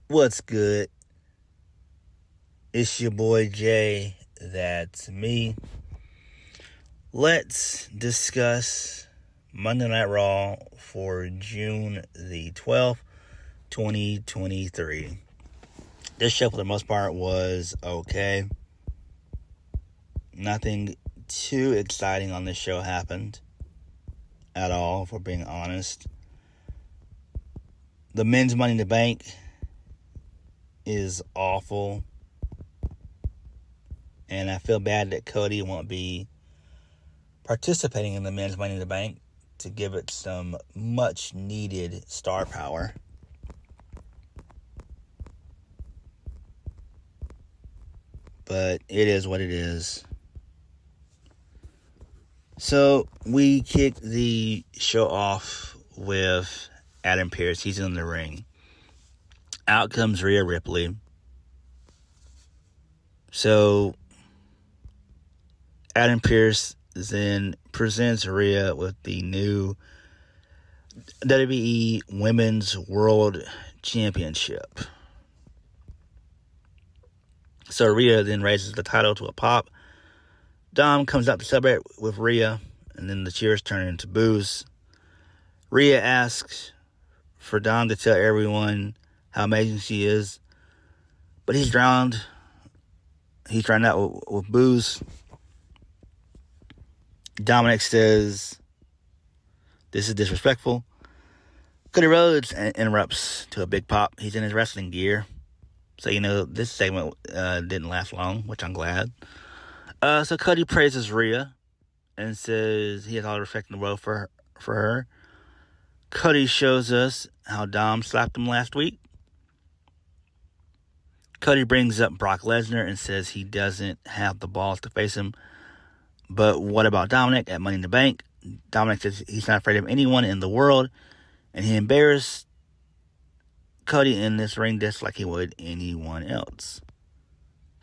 What's good? It's your boy Jay. That's me. Let's discuss Monday Night Raw for June the 12th, 2023. This show, for the most part, was okay. Nothing too exciting on this show happened at all, if we're being honest. The men's Money in the Bank is awful. And I feel bad that Cody won't be participating in the men's Money in the Bank to give it some much needed star power. But it is what it is. So we kicked the show off with Adam Pearce. He's in the ring. Out comes Rhea Ripley. So Adam Pearce then presents Rhea with the new WWE Women's World Championship. So Rhea then raises the title to a pop. Dom comes out to celebrate with Rhea, and then the cheers turn into boos. Rhea asks for Dom to tell everyone how amazing she is, but he's drowned. He's drowned out with boos. Dominik says this is disrespectful. Cody Rhodes interrupts to a big pop. He's in his wrestling gear. So, this segment didn't last long, which I'm glad. So Cody praises Rhea and says he has all the respect in the world for her. Cody shows us how Dom slapped him last week. Cody brings up Brock Lesnar and says he doesn't have the balls to face him. But what about Dominik at Money in the Bank? Dominik says he's not afraid of anyone in the world, and he embarrassed Cody in this ring just like he would anyone else.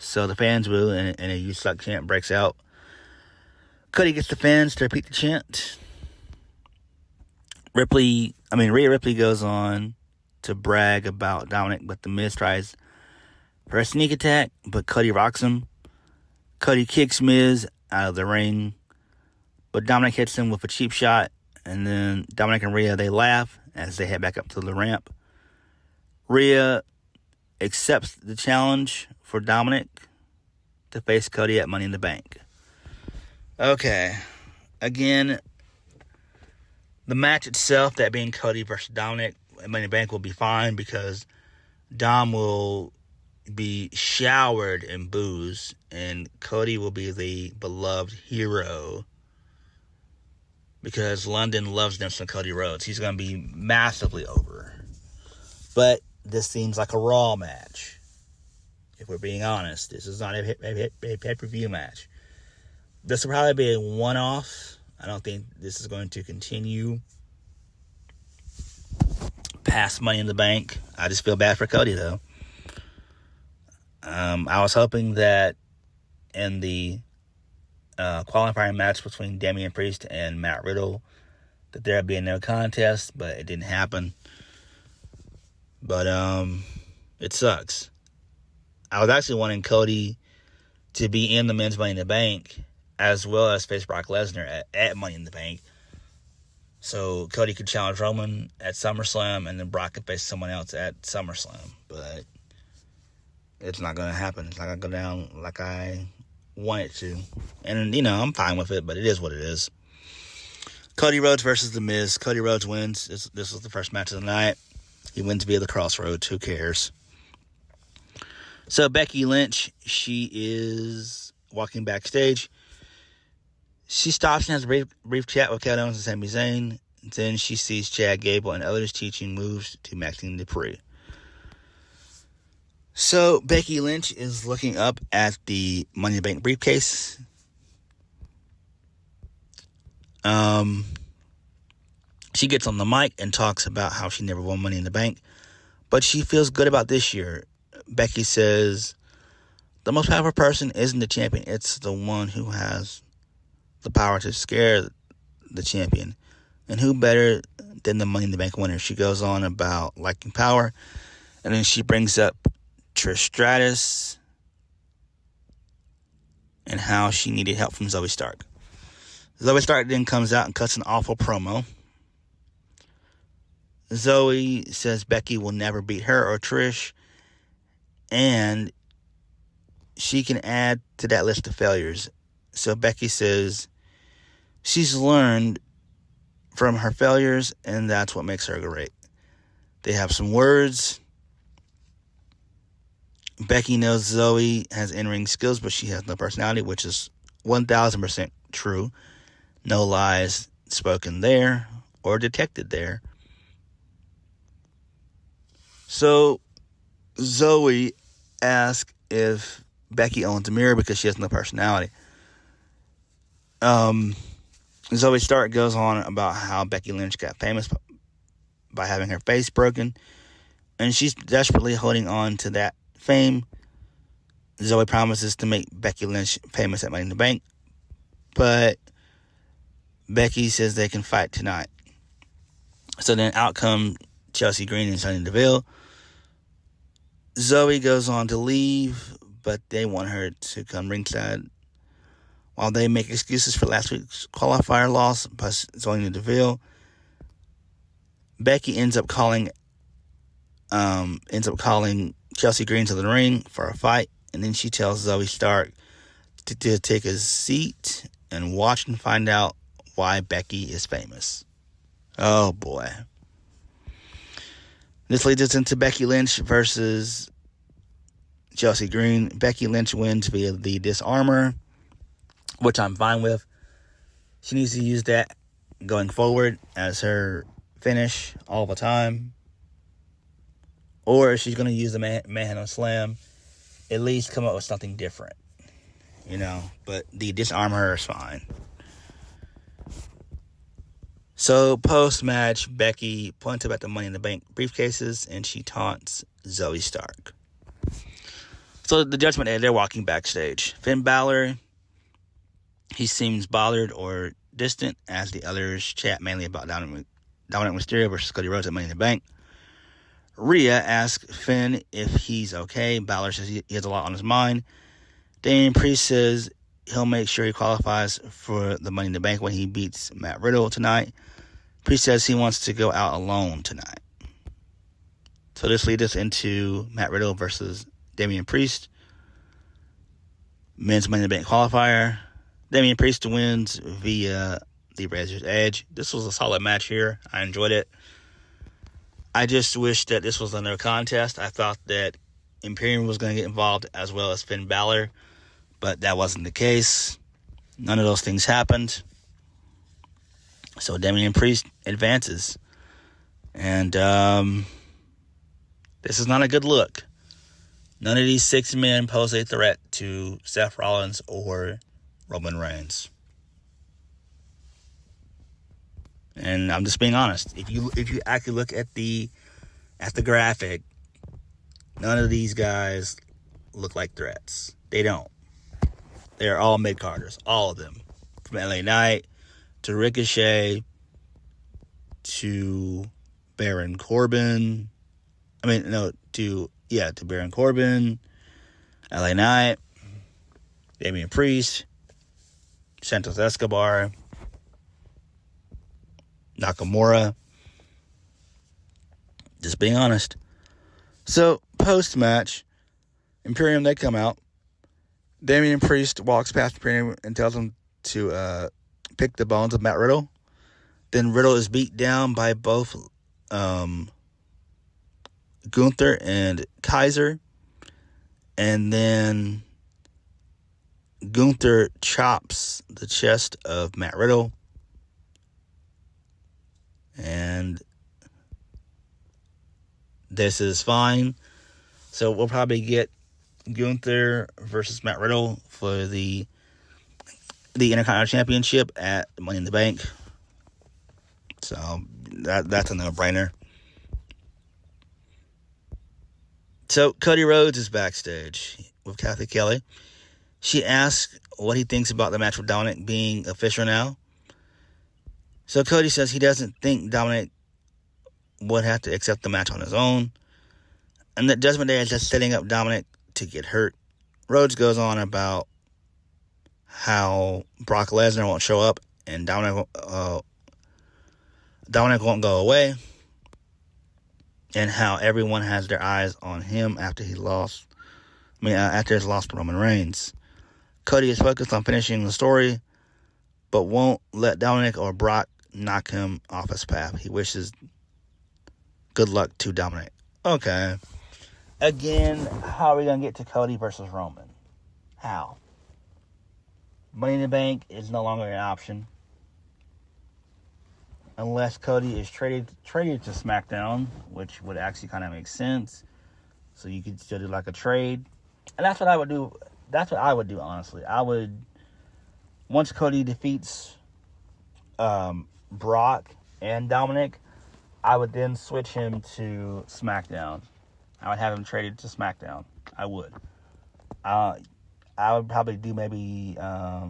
So the fans boo, and a "You Suck" chant breaks out. Cody gets the fans to repeat the chant. Rhea Ripley goes on to brag about Dominik, but The Miz tries for a sneak attack, but Cody rocks him. Cody kicks Miz out of the ring, but Dominik hits him with a cheap shot, and then Dominik and Rhea, they laugh as they head back up to the ramp. Rhea accepts the challenge for Dominik to face Cody at Money in the Bank. Okay. Again, the match itself, that being Cody versus Dominik at Money in the Bank, will be fine because Dom will be showered in boos and Cody will be the beloved hero because London loves them some Cody Rhodes. He's going to be massively over. But this seems like a Raw match. If we're being honest, this is not a pay-per-view match. This will probably be a one-off. I don't think this is going to continue past Money in the Bank. I just feel bad for Cody, though. I was hoping that in the qualifying match between Damian Priest and Matt Riddle that there would be a no contest, but it didn't happen. But it sucks. I was actually wanting Cody to be in the men's Money in the Bank as well as face Brock Lesnar at Money in the Bank. So Cody could challenge Roman at SummerSlam and then Brock could face someone else at SummerSlam. But it's not going to happen. It's not going to go down like I want it to. And, I'm fine with it, but it is what it is. Cody Rhodes versus The Miz. Cody Rhodes wins. This was the first match of the night. He wins via the Crossroads. Who cares? So Becky Lynch, she is walking backstage. She stops and has a brief chat with Owens and Sami Zayn. Then she sees Chad Gable and others teaching moves to Maxine Dupree. So Becky Lynch is looking up at the Money in the Bank briefcase. She gets on the mic and talks about how she never won Money in the Bank, but she feels good about this year. Becky says the most powerful person isn't the champion. It's the one who has the power to scare the champion. And who better than the Money in the Bank winner? She goes on about liking power. And then she brings up Trish Stratus and how she needed help from Zoey Stark. Zoey Stark then comes out and cuts an awful promo. Zoey says Becky will never beat her or Trish, and she can add to that list of failures. So Becky says she's learned from her failures, and that's what makes her great. They have some words. Becky knows Zoey has in-ring skills, but she has no personality, which is 1,000% true. No lies spoken there or detected there. So Zoey asks if Becky owns a mirror because she has no personality. Zoey Stark goes on about how Becky Lynch got famous by having her face broken, and she's desperately holding on to that fame. Zoey promises to make Becky Lynch famous at Money in the Bank, but Becky says they can fight tonight. So then out come Chelsea Green and Sonya Deville. Zoey goes on to leave, but they want her to come ringside while they make excuses for last week's qualifier loss by Sonya Deville. Becky ends up calling Chelsea Green to the ring for a fight, and then she tells Zoey Stark to take a seat and watch and find out why Becky is famous. Oh boy. This leads us into Becky Lynch versus Chelsea Green. Becky Lynch wins via the disarmor, which I'm fine with. She needs to use that going forward as her finish all the time. Or if she's going to use the manhandle slam, at least come up with something different. But the disarm her is fine. So, post-match, Becky points up at the Money in the Bank briefcases, and she taunts Zoey Stark. So, the Judgment Day, they're walking backstage. Finn Balor, he seems bothered or distant as the others chat mainly about Dominik Mysterio versus Cody Rhodes at Money in the Bank. Rhea asks Finn if he's okay. Balor says he has a lot on his mind. Damian Priest says he'll make sure he qualifies for the Money in the Bank when he beats Matt Riddle tonight. Priest says he wants to go out alone tonight. So this leads us into Matt Riddle versus Damian Priest. Men's Money in the Bank qualifier. Damian Priest wins via the Razor's Edge. This was a solid match here. I enjoyed it. I just wish that this was another contest. I thought that Imperium was going to get involved as well as Finn Balor, but that wasn't the case. None of those things happened. So Damian Priest advances. And this is not a good look. None of these 6 men pose a threat to Seth Rollins or Roman Reigns. And I'm just being honest. If you actually look at the graphic, none of these guys look like threats. They don't. They're all mid-carders. All of them. From LA Knight to Ricochet to Baron Corbin. To Baron Corbin, LA Knight, Damian Priest, Santos Escobar, Nakamura. Just being honest. So, post-match, Imperium, they come out. Damian Priest walks past Imperium and tells him to pick the bones of Matt Riddle. Then Riddle is beat down by both Gunther and Kaiser. And then Gunther chops the chest of Matt Riddle. And this is fine. So we'll probably get Gunther versus Matt Riddle for the Intercontinental Championship at Money in the Bank. So that's a no-brainer. So Cody Rhodes is backstage with Kathy Kelly. She asks what he thinks about the match with Dominik being official now. So Cody says he doesn't think Dominik would have to accept the match on his own, and that Judgment Day is just setting up Dominik to get hurt. Rhodes goes on about how Brock Lesnar won't show up and Dominik won't go away, and how everyone has their eyes on him after he lost. After his loss to Roman Reigns. Cody is focused on finishing the story, but won't let Dominik or Brock knock him off his path. He wishes good luck to Dominik. Okay. Again, how are we going to get to Cody versus Roman? How? Money in the Bank is no longer an option. Unless Cody is traded to SmackDown, which would actually kind of make sense. So you could still do like a trade. And that's what I would do. That's what I would do, honestly. I would, once Cody defeats Brock and Dominik, I would then switch him to SmackDown. I would have him traded to SmackDown. I would. I would probably do maybe, I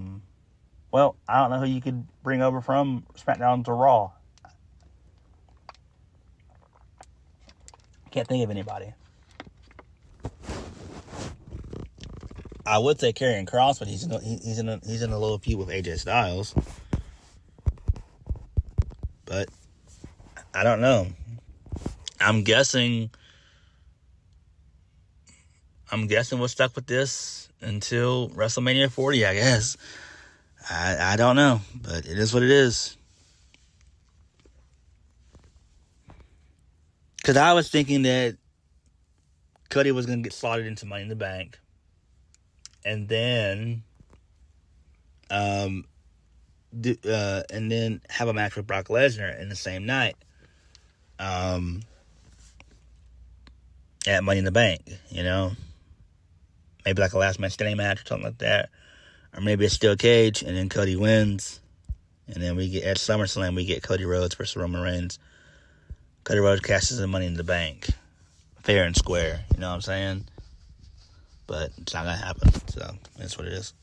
don't know who you could bring over from SmackDown to Raw. Can't think of anybody. I would say Karrion Kross, but he's in a little feud with AJ Styles. But I don't know. I'm guessing we're stuck with this until WrestleMania 40, I guess. I don't know, but it is what it is. Because I was thinking that Cody was going to get slotted into Money in the Bank. And then and then have a match with Brock Lesnar in the same night at Money in the Bank, you know? Maybe like a last man standing match or something like that. Or maybe a steel cage and then Cody wins. And then we get at SummerSlam, we get Cody Rhodes versus Roman Reigns. Cody Rhodes cashes in Money in the Bank. Fair and square, you know what I'm saying? But it's not going to happen. So, that's what it is.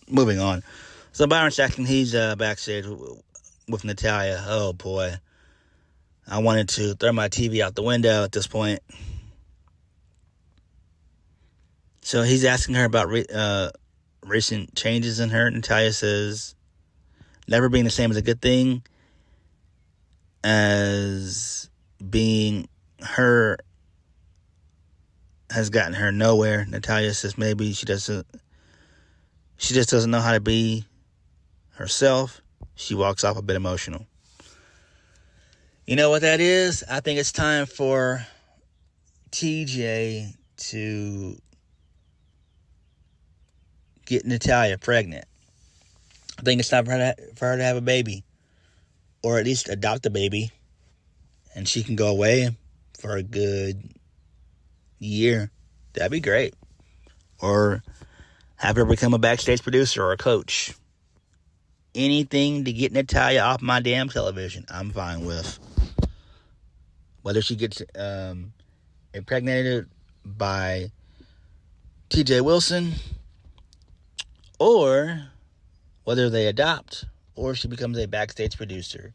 Moving on. So, Byron Saxton, he's backstage with Natalya. Oh, boy. I wanted to throw my TV out the window at this point. So, he's asking her about recent changes in her. Natalya says, never being the same is a good thing. As being her has gotten her nowhere. Natalya says maybe she just doesn't know how to be herself. She walks off a bit emotional. You know what that is? I think it's time for TJ to get Natalya pregnant. I think it's time for her to have a baby. Or at least adopt a baby. And she can go away for a good year. That'd be great. Or have her become a backstage producer or a coach. Anything to get Natalya off my damn television, I'm fine with. Whether she gets impregnated by TJ Wilson, or whether they adopt, or she becomes a backstage producer.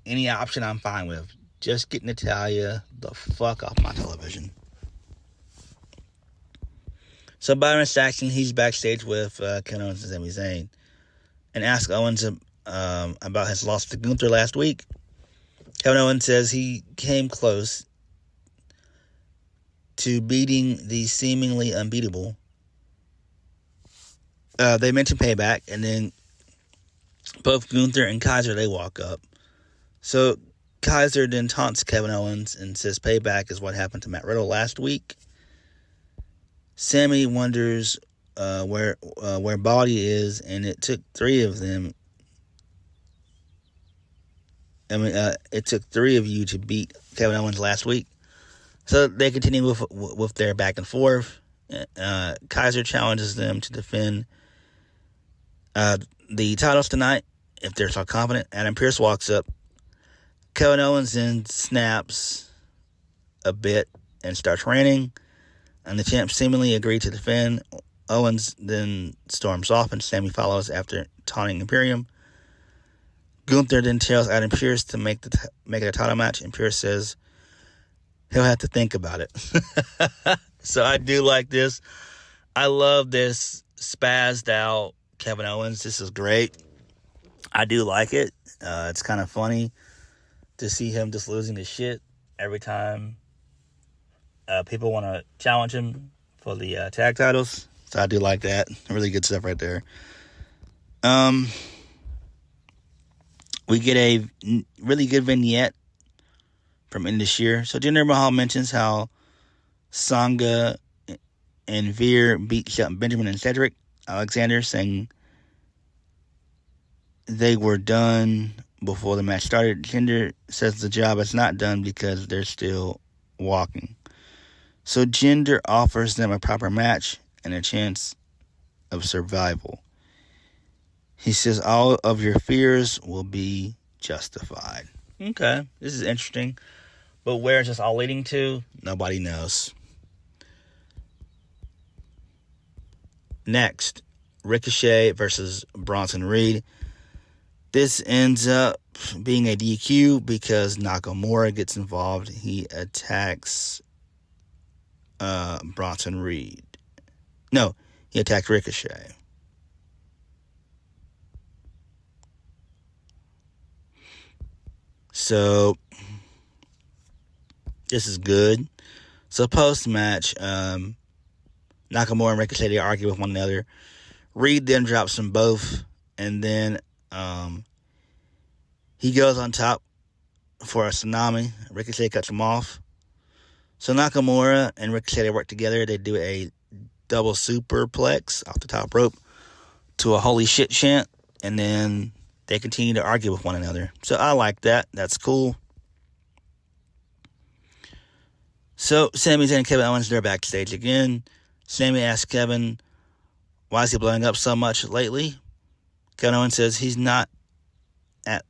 Any option I'm fine with. Just get Natalya the fuck off my television. So Byron Saxton, he's backstage with Kevin Owens and Sami Zayn, and asked Owens about his loss to Gunther last week. Kevin Owens says he came close to beating the seemingly unbeatable. They mentioned Payback, and then both Gunther and Kaiser, they walk up. So Kaiser then taunts Kevin Owens and says Payback is what happened to Matt Riddle last week. Sammy wonders where Baldy is, and it took three of them. It took three of you to beat Kevin Owens last week. So they continue with their back and forth. Kaiser challenges them to defend the titles tonight if they're so confident. Adam Pearce walks up. Kevin Owens then snaps a bit and starts ranting, and the champ seemingly agreed to defend. Owens then storms off, and Sami follows after taunting Imperium. Gunther then tells Adam Pearce to make it a title match, and Pearce says he'll have to think about it. So I do like this. I love this spazzed out Kevin Owens. This is great. I do like it. It's kind of funny to see him just losing his shit every time people want to challenge him for the tag titles. So I do like that. Really good stuff right there. We get a really good vignette from end of this year. So Jinder Mahal mentions how Sangha and Veer beat Shelton Benjamin and Cedric Alexander, saying they were done before the match started. Jinder says the job is not done because they're still walking. So Jinder offers them a proper match and a chance of survival. He says all of your fears will be justified. Okay, this is interesting. But where is this all leading to? Nobody knows. Next, Ricochet versus Bronson Reed. This ends up being a DQ because Nakamura gets involved. He attacks Bronson Reed. No, he attacked Ricochet. So, this is good. So, post-match, Nakamura and Ricochet, they argue with one another. Reed then drops them both, and then he goes on top for a tsunami. Ricochet cuts him off. So, Nakamura and Ricochet, they work together. They do a double superplex off the top rope to a holy shit chant, and then they continue to argue with one another. So I like that. That's cool. So Sami Zayn and Kevin Owens, they're backstage again. Sami asks Kevin, why is he blowing up so much lately? Kevin Owens says he's not at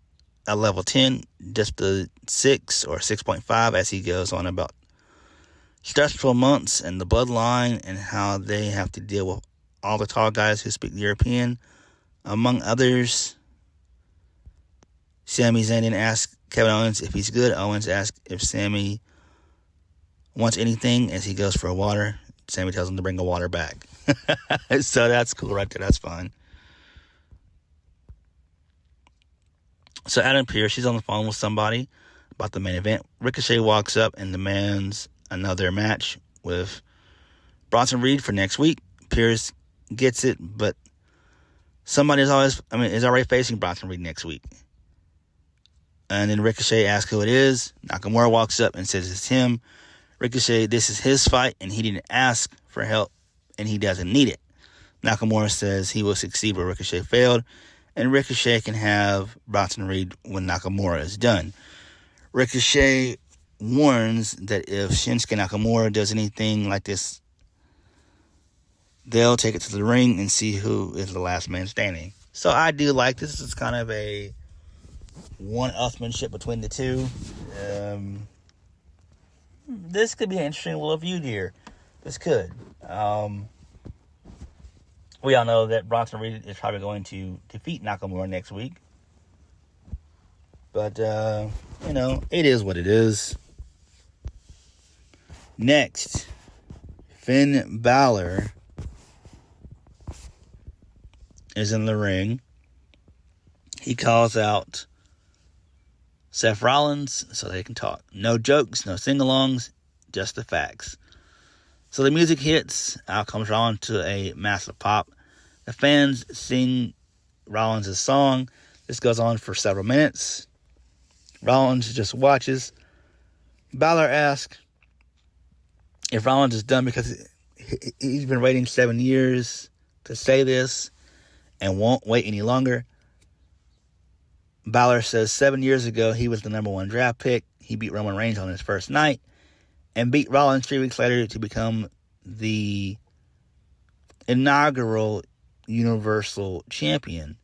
a level 10, just a 6 or 6.5, as he goes on about stressful months and the bloodline and how they have to deal with all the tall guys who speak European, among others. Sami Zayn then asks Kevin Owens if he's good. Owens asks if Sami wants anything as he goes for a water. Sami tells him to bring a water bag. So that's cool right there. That's fine. So Adam Pearce, she's on the phone with somebody about the main event. Ricochet walks up and demands another match with Bronson Reed for next week. Pearce gets it, but somebody is already facing Bronson Reed next week. And then Ricochet asks who it is. Nakamura walks up and says it's him. Ricochet, this is his fight, and he didn't ask for help, and he doesn't need it. Nakamura says he will succeed where Ricochet failed, and Ricochet can have Bronson Reed when Nakamura is done. Ricochet warns that if Shinsuke Nakamura does anything like this, they'll take it to the ring and see who is the last man standing. So I do like this. It's kind of a one-upsmanship between the two. This could be an interesting little feud here. This could. We all know that Bronson Reed is probably going to defeat Nakamura next week. But, it is what it is. Next, Finn Balor is in the ring. He calls out Seth Rollins so they can talk. No jokes, no sing-alongs, just the facts. So the music hits. Out comes Rollins to a massive pop. The fans sing Rollins' song. This goes on for several minutes. Rollins just watches. Balor asks if Rollins is done because he's been waiting 7 years to say this and won't wait any longer. Balor says 7 years ago he was the number 1 draft pick. He beat Roman Reigns on his first night and beat Rollins 3 weeks later to become the inaugural Universal Champion.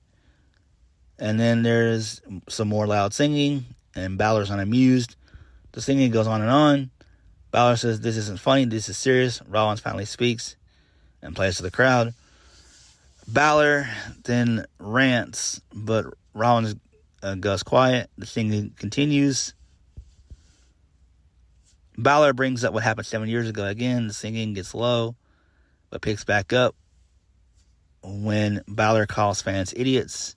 And then there's some more loud singing, and Balor's unamused. The singing goes on and on. Balor says, "This isn't funny, this is serious." Rollins finally speaks and plays to the crowd. Balor then rants, but Rollins goes quiet. The singing continues. Balor brings up what happened 7 years ago again. The singing gets low, but picks back up when Balor calls fans idiots.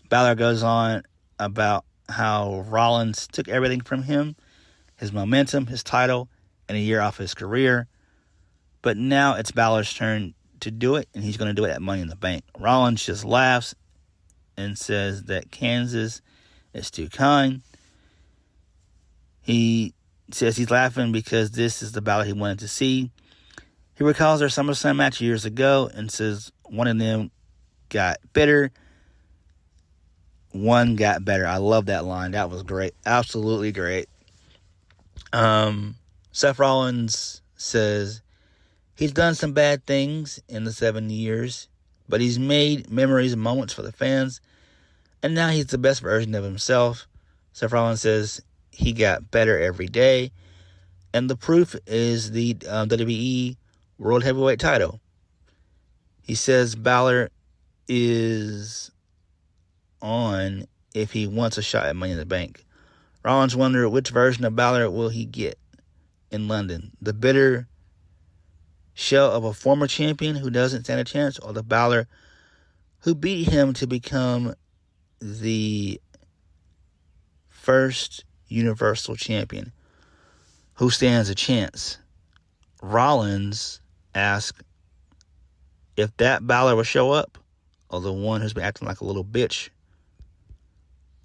Balor goes on about how Rollins took everything from him, his momentum, his title, and a year off his career. But now it's Balor's turn to do it, and he's going to do it at Money in the Bank. Rollins just laughs and says that Kansas is too kind. He says he's laughing because this is the Balor he wanted to see. He recalls their SummerSlam match years ago and says one of them got bitter, one got better. I love that line. That was great. Absolutely great. Seth Rollins says he's done some bad things in the 7 years, but he's made memories and moments for the fans, and now he's the best version of himself. Seth Rollins says he got better every day, and the proof is the WWE World Heavyweight title. He says Balor is on if he wants a shot at Money in the Bank. Rollins wondered which version of Balor will he get in London. The bitter shell of a former champion who doesn't stand a chance, or the Balor who beat him to become the first Universal Champion who stands a chance. Rollins asked if that Balor will show up, or the one who's been acting like a little bitch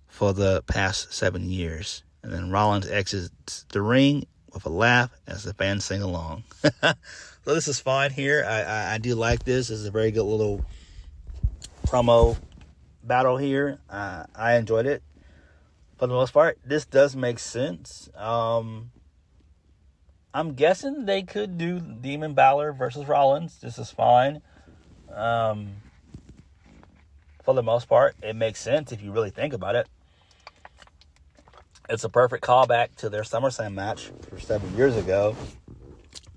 for the past 7 years. And then Rollins exits the ring with a laugh as the fans sing along. So this is fine here. I do like this. This is a very good little promo battle here. I enjoyed it for the most part. This does make sense. I'm guessing they could do Demon Balor versus Rollins. This is fine. For the most part, it makes sense if you really think about it. It's a perfect callback to their SummerSlam match for 7 years ago.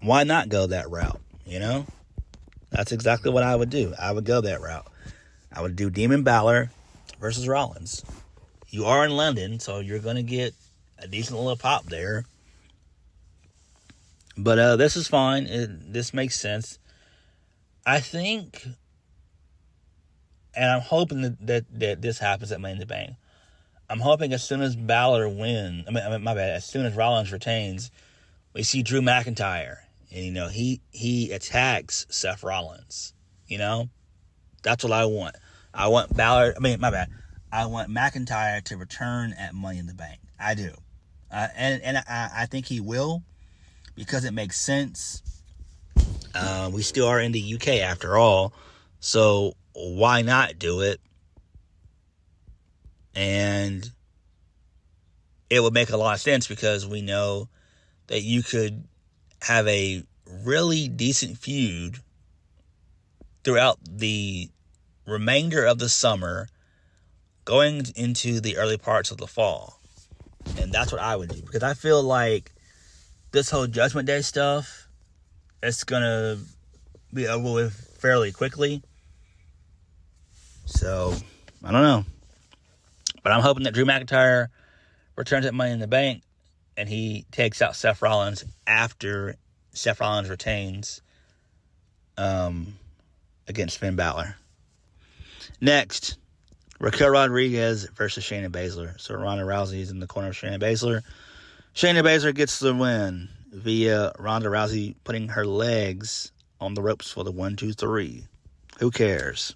Why not go that route, you know? That's exactly what I would do. I would go that route. I would do Demon Balor versus Rollins. You are in London, so you're going to get a decent little pop there. But this is fine. This makes sense. I think, and I'm hoping that this happens at Money in the Bank. I'm hoping as soon as Balor wins, as soon as Rollins retains, we see Drew McIntyre. And, you know, he attacks Seth Rollins. You know? That's what I want. I want Balor, I want McIntyre to return at Money in the Bank. I do. And I think he will, because it makes sense. We still are in the UK after all. So why not do it? And it would make a lot of sense because we know that you could have a really decent feud throughout the remainder of the summer going into the early parts of the fall. And that's what I would do, because I feel like this whole Judgment Day stuff, it's going to be over with fairly quickly. So, I don't know. But I'm hoping that Drew McIntyre returns at Money in the Bank and he takes out Seth Rollins after Seth Rollins retains against Finn Balor. Next, Raquel Rodriguez versus Shayna Baszler. So Ronda Rousey is in the corner of Shayna Baszler. Shayna Baszler gets the win via Ronda Rousey putting her legs on the ropes for the 1, 2, 3. Who cares?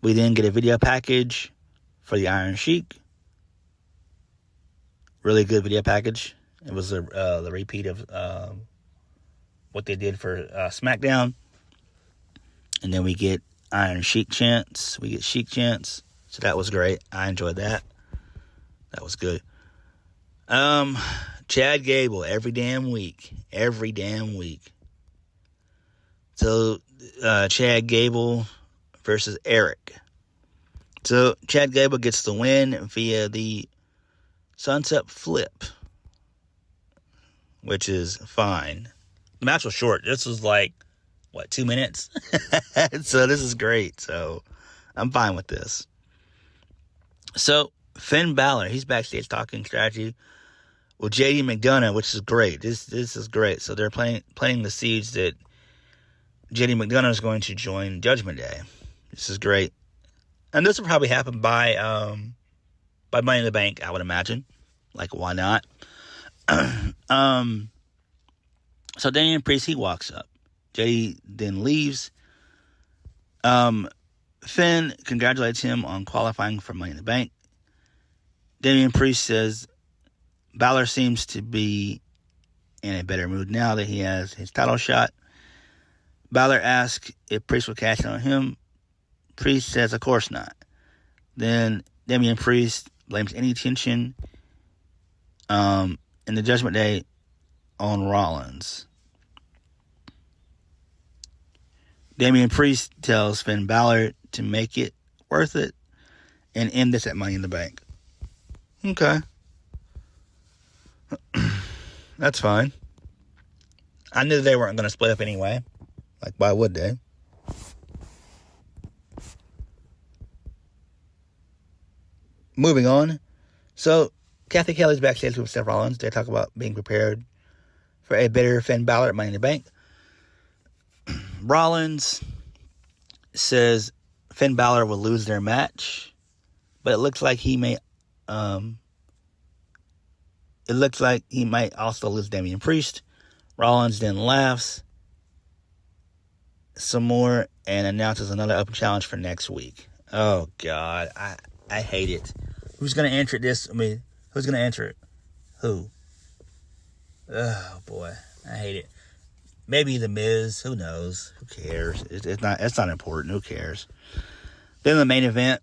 We then get a video package for the Iron Sheik. Really good video package. It was the repeat of what they did for SmackDown. And then we get Iron Sheik chants. We get Sheik chants. So that was great. I enjoyed that. That was good. Chad Gable, every damn week. Every damn week. So, Chad Gable versus Eric. So, Chad Gable gets the win via the Sunset Flip. which is fine. The match was short. This was like, 2 minutes? So this is great. So I'm fine with this. So Finn Balor, he's backstage talking strategy with JD McDonough, which is great. This is great. So they're planting the seeds that JD McDonough is going to join Judgment Day. This is great. And this will probably happen by Money in the Bank, I would imagine. Like, why not? So Damian Priest, he walks up. JD then leaves. Finn congratulates him on qualifying for Money in the Bank. Damian Priest says Balor seems to be in a better mood now that he has his title shot. Balor asks if Priest will cash in on him. Priest says, of course not. Then Damian Priest blames any tension in the Judgment Day on Rollins. Damian Priest tells Finn Balor to make it worth it and end this at Money in the Bank. Okay. That's fine. I knew they weren't going to split up anyway. Like, why would they? Moving on. So, Kathy Kelly's backstage with Seth Rollins. They talk about being prepared for a better Finn Balor at Money in the Bank. Rollins says Finn Balor will lose their match, but it looks like he might also lose Damian Priest. Rollins then laughs some more and announces another open challenge for next week. Oh God, I hate it. Who's gonna enter this? Who's gonna enter it? Who? Oh boy, I hate it. Maybe The Miz. Who knows? Who cares? It's not important. Who cares? Then the main event,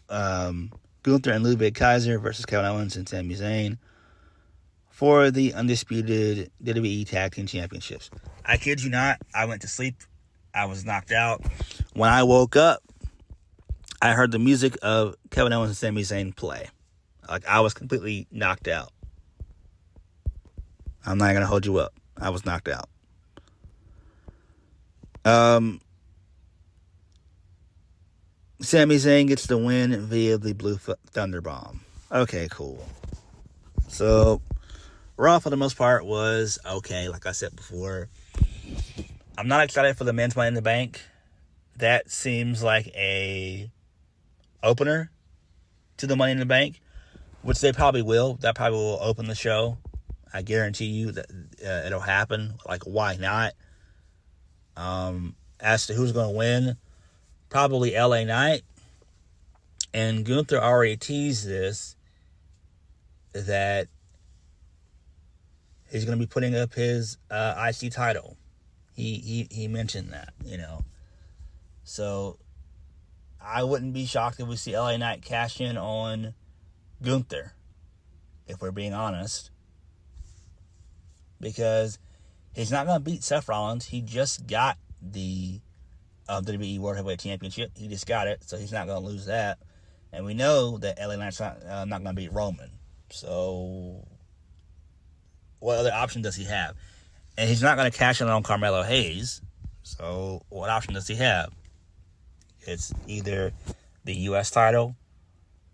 Gunther and Ludwig Kaiser versus Kevin Owens and Sami Zayn for the undisputed WWE Tag Team Championships. I kid you not. I went to sleep. I was knocked out. When I woke up, I heard the music of Kevin Owens and Sami Zayn play. Like, I was completely knocked out. I'm not going to hold you up. I was knocked out. Sami Zayn gets the win via the Blue Thunder Bomb. Okay, cool. So, Raw for the most part was okay, like I said before. I'm not excited for the men's Money in the Bank. That seems like a opener to the Money in the Bank, which they probably will. That probably will open the show. I guarantee you that it'll happen. Like, why not? As to who's going to win, probably LA Knight. And Gunther already teased this, that he's going to be putting up his IC title. He mentioned that, So, I wouldn't be shocked if we see LA Knight cash in on Gunther, if we're being honest. Because he's not going to beat Seth Rollins. He just got the WWE World Heavyweight Championship. He just got it, so he's not going to lose that. And we know that LA Knight's not going to beat Roman. So, what other option does he have? And he's not going to cash in on Carmelo Hayes. So, what option does he have? It's either the U.S. title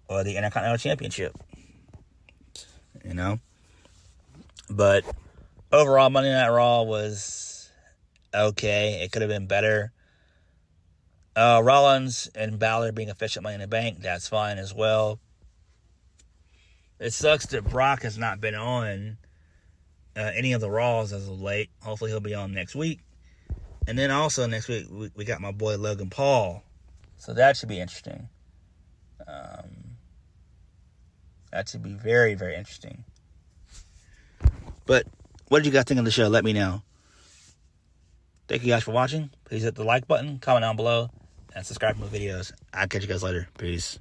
or the Intercontinental Championship. But overall, Monday Night Raw was okay. It could have been better. Rollins and Balor being official Money in the Bank, that's fine as well. It sucks that Brock has not been on any of the Raws as of late. Hopefully he'll be on next week. And then also next week, we got my boy Logan Paul. So that should be interesting. That should be very, very interesting. But what did you guys think of the show? Let me know. Thank you guys for watching. Please hit the like button, comment down below, and subscribe to my videos. I'll catch you guys later. Peace.